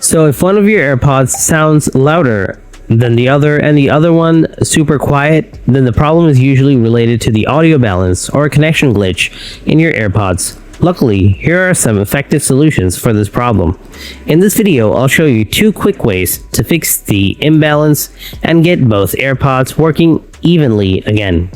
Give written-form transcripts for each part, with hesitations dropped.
So if one of your AirPods sounds louder than the other and the other one super quiet, then the problem is usually related to the audio balance or a connection glitch in your AirPods. Luckily, here are some effective solutions for this problem. In this video, I'll show you 2 quick ways to fix the imbalance and get both AirPods working evenly again.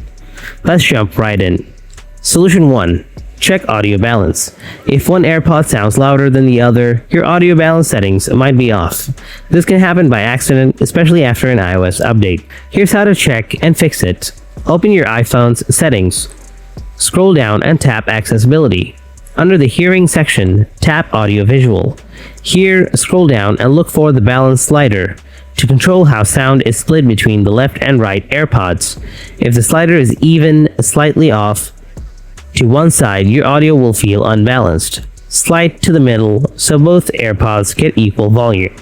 Let's jump right in. Solution 1. Check audio balance. If one AirPod sounds louder than the other, your audio balance settings might be off. This can happen by accident, especially after an iOS update. Here's how to check and fix it. Open your iPhone's settings. Scroll down and tap Accessibility. Under the Hearing section, tap Audio Visual. Here, scroll down and look for the balance slider to control how sound is split between the left and right AirPods. If the slider is even slightly off to one side, your audio will feel unbalanced. Slide to the middle so both AirPods get equal volume.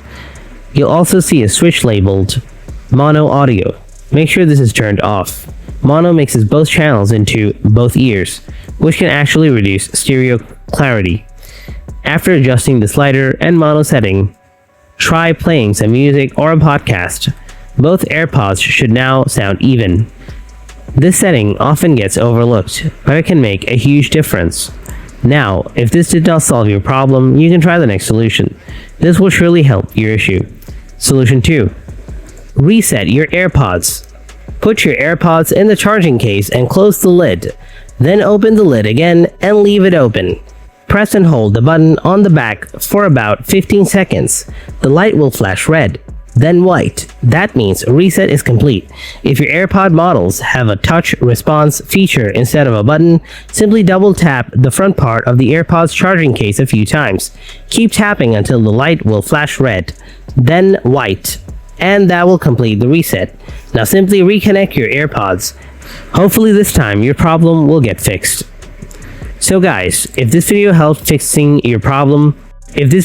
You'll also see a switch labeled Mono Audio. Make sure this is turned off. Mono mixes both channels into both ears, which can actually reduce stereo clarity. After adjusting the slider and mono setting, try playing some music or a podcast. Both AirPods should now sound even. This setting often gets overlooked, but it can make a huge difference. Now, if this did not solve your problem, you can try the next solution. This will surely help your issue. Solution 2. Reset your AirPods. Put your AirPods in the charging case and close the lid. Then open the lid again and leave it open. Press and hold the button on the back for about 15 seconds. The light will flash red, then white. That means reset is complete. If your AirPod models have a touch response feature instead of a button, simply double tap the front part of the AirPod's charging case a few times. Keep tapping until the light will flash red, then white, and that will complete the reset. Now simply reconnect your AirPods. Hopefully this time your problem will get fixed. So guys, if this video helped fix your problem, be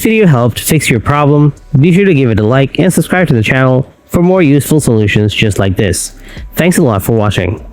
sure to give it a like and subscribe to the channel for more useful solutions just like this. Thanks a lot for watching.